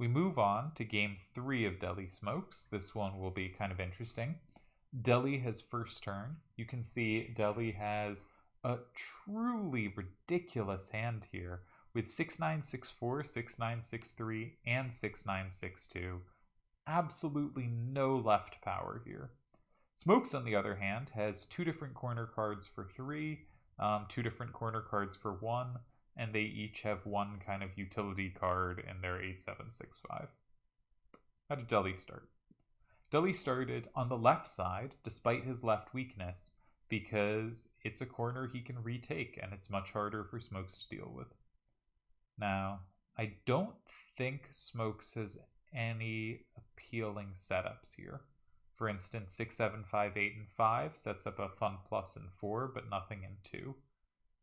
We move on to game 3 of SirSmokes. This one will be kind of interesting. Deli has first turn. You can see Deli has a truly ridiculous hand here with 6964, 6963, and 6962. Absolutely no left power here. Smokes, on the other hand, has 2 different corner cards for 3, 2 different corner cards for 1, and they each have 1 kind of utility card in their 8765. How did Deli start? Deli started on the left side, despite his left weakness, because it's a corner he can retake, and it's much harder for Smokes to deal with. Now, I don't think Smokes has any appealing setups here. For instance, 6, 7, 5, 8, and 5 sets up a fun plus in 4, but nothing in 2.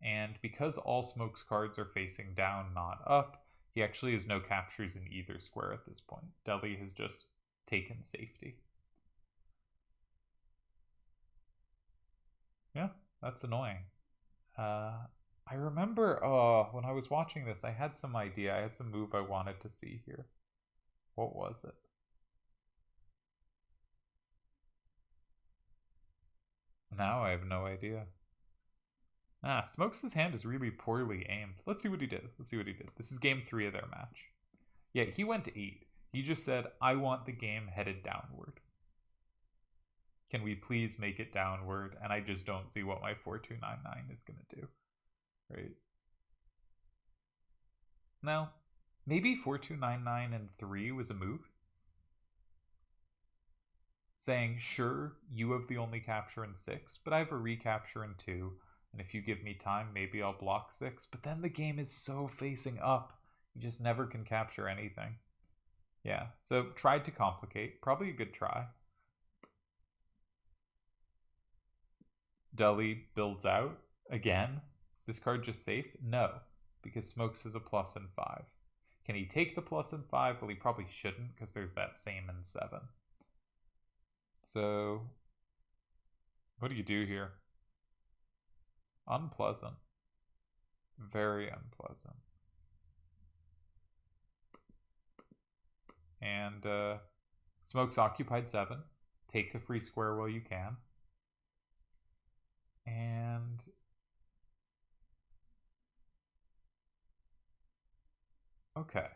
And because all Smokes cards are facing down, not up, he actually has no captures in either square at this point. Deli has just taken safety. Yeah, that's annoying. I remember when I was watching this, I had some idea. I had some move I wanted to see here. What was it? Now I have no idea. Smokes' hand is really poorly aimed. Let's see what he did. This is game 3 of their match. Yeah, he went to 8. He just said, I want the game headed downward. Can we please make it downward? And I just don't see what my 4299 is going to do. Right? Now, maybe 4299 and 3 was a move. Saying, sure, you have the only capture in 6, but I have a recapture in 2. And if you give me time, maybe I'll block 6. But then the game is so facing up. You just never can capture anything. Yeah, so tried to complicate. Probably a good try. Deli builds out. Again. Is this card just safe? No, because Smokes has a plus in 5. Can he take the plus in 5? Well, he probably shouldn't, because there's that same in 7. So, what do you do here? Unpleasant. Very unpleasant. And Smokes occupied 7. Take the free square while you can. And okay.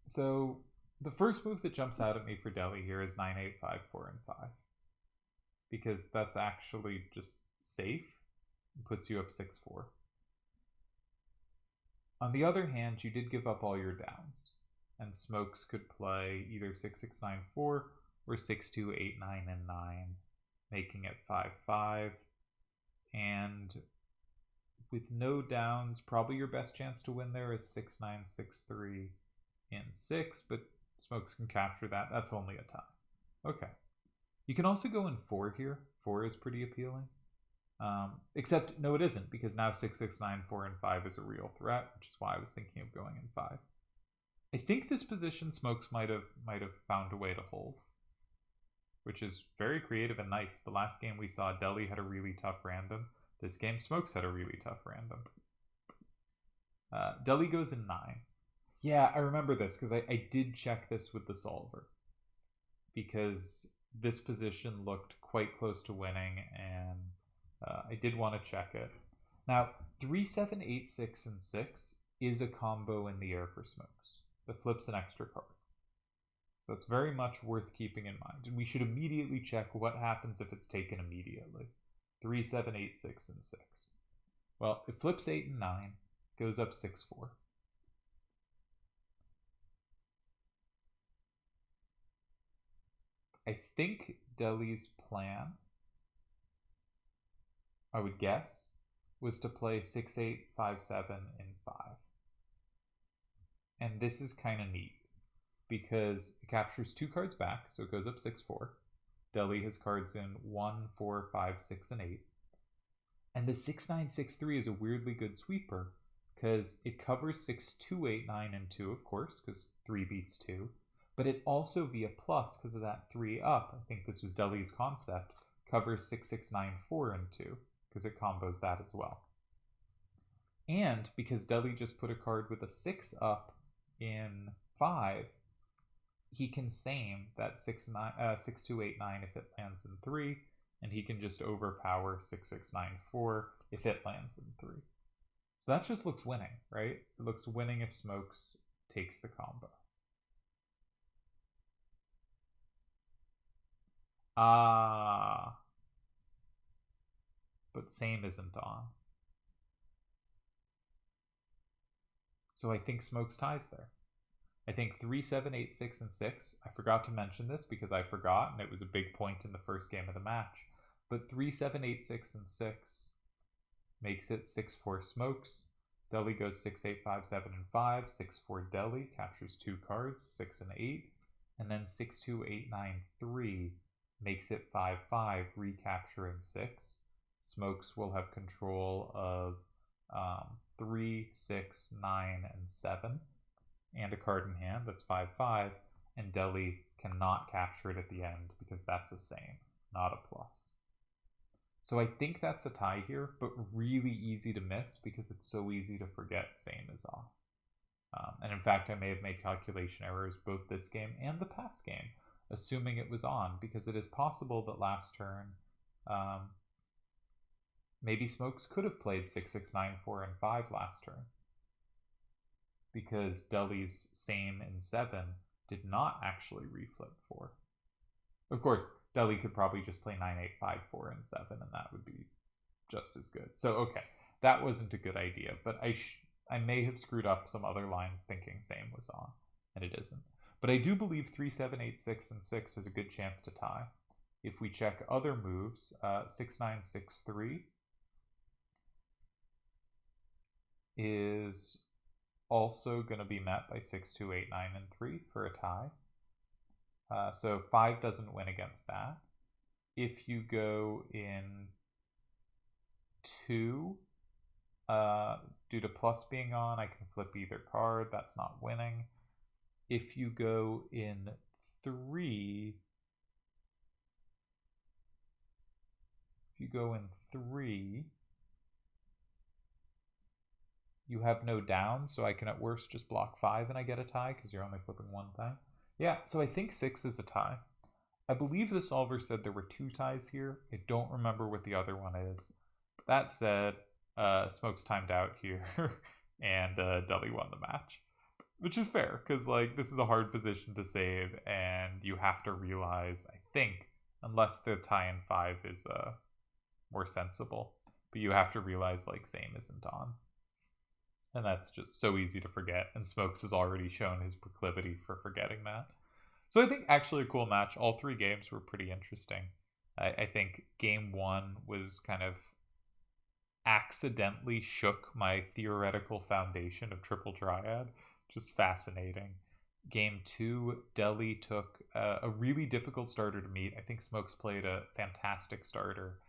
So the first move that jumps out at me for Deli here is 9, 8, 5, 4, and 5. Because that's actually just safe. It puts you up 6, 4. On the other hand, you did give up all your downs. And Smokes could play either 6, 6, 9, 4 or 6, 2, 8, 9, and 9. Making it 5, 5. And with no downs, probably your best chance to win there is 6, 9, 6, 3 in 6. But Smokes can capture that. That's only a tie. Okay. You can also go in 4 here. 4 is pretty appealing. Except, no, it isn't, because now 6, 6, 9, 4, and 5 is a real threat, which is why I was thinking of going in 5. I think this position Smokes might have found a way to hold, which is very creative and nice. The last game we saw, Deli had a really tough random. This game, Smokes had a really tough random. Deli goes in 9. Yeah, I remember this, because I did check this with the solver. Because this position looked quite close to winning, and I did want to check it. Now, 3, 7, 8, 6, and 6 is a combo in the air for Smokes that flips an extra card. So it's very much worth keeping in mind. And we should immediately check what happens if it's taken immediately. 3, 7, 8, 6, and 6. Well, it flips 8 and 9, goes up 6, 4. I think Deli's plan, I would guess, was to play 6, 8, 5, 7, and 5. And this is kind of neat, because it captures 2 cards back, so it goes up 6, 4. Deli has cards in 1, 4, 5, 6, and 8. And the 6, 9, 6, 3 is a weirdly good sweeper, because it covers 6, 2, 8, 9, and 2, of course, because 3 beats 2. But it also, via plus, because of that 3 up, I think this was Deli's concept, covers 6, 6, 9, 4, and 2, because it combos that as well. And because Deli just put a card with a 6 up in 5, he can same that 6289 if it lands in 3, and he can just overpower 6694 if it lands in 3. So that just looks winning, right? It looks winning if Smokes takes the combo. But same isn't on. So I think Smokes ties there. I think 3, 7, 8, 6, and 6. I forgot to mention this because I forgot, and it was a big point in the first game of the match. But 3, 7, 8, 6, and 6 makes it 6-4 Smokes. Deli goes 6, 8, 5, 7, and 5. 6-4 Deli captures 2 cards, 6 and 8. And then 6, 2, 8, 9, 3 makes it 5-5, recapturing 6. Smokes will have control of 3, 6, 9, and 7. And a card in hand that's 5-5. And Deli cannot capture it at the end because that's a same, not a plus. So I think that's a tie here, but really easy to miss because it's so easy to forget same is off. And in fact, I may have made calculation errors both this game and the past game, assuming it was on, because it is possible that last turn, maybe Smokes could have played 6, 6, 9, 4, and 5 last turn, because Deli's same in 7 did not actually reflip 4. Of course, Deli could probably just play 9, 8, 5, 4, and 7, and that would be just as good. So, okay, that wasn't a good idea, but I may have screwed up some other lines thinking same was on, and it isn't. But I do believe 3, 7, 8, 6, and 6 has a good chance to tie. If we check other moves, 6, 9, 6, 3 is also going to be met by 6, 2, 8, 9, and 3 for a tie. So 5 doesn't win against that. If you go in 2, due to plus being on, I can flip either card. That's not winning. If you go in 3, you have no down, so I can at worst just block 5 and I get a tie because you're only flipping one thing. Yeah, so I think 6 is a tie. I believe the solver said there were 2 ties here. I don't remember what the other one is. That said, Smokes timed out here, and Deli won the match. Which is fair, because like this is a hard position to save, and you have to realize, I think, unless the tie in 5 is more sensible, but you have to realize like same isn't on. And that's just so easy to forget, and Smokes has already shown his proclivity for forgetting that. So I think actually a cool match. All 3 games were pretty interesting. I think game 1 was kind of accidentally shook my theoretical foundation of Triple Triad. Just fascinating. Game 2, Deli took a really difficult starter to meet. I think Smokes played a fantastic starter,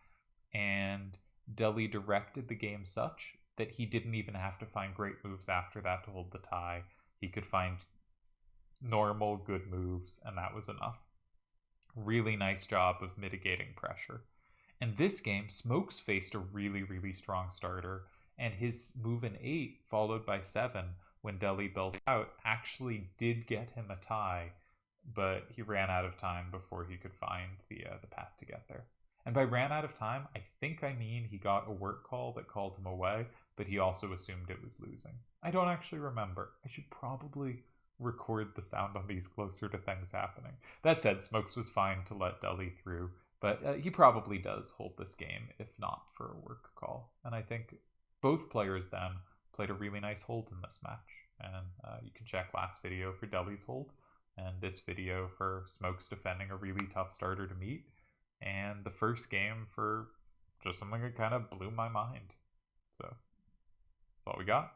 and Deli directed the game such that he didn't even have to find great moves after that to hold the tie. He could find normal good moves, and that was enough. Really nice job of mitigating pressure. And this game, Smokes faced a really, really strong starter, and his move in 8, followed by 7, when Deli built out, actually did get him a tie, but he ran out of time before he could find the path to get there. And by ran out of time, I think I mean he got a work call that called him away, but he also assumed it was losing. I don't actually remember. I should probably record the sound on these closer to things happening. That said, Smokes was fine to let Deli through, but he probably does hold this game, if not for a work call. And I think both players then played a really nice hold in this match. And you can check last video for Deli's hold, and this video for Smokes defending a really tough starter to meet, and the first game for just something that kind of blew my mind. So that's all we got.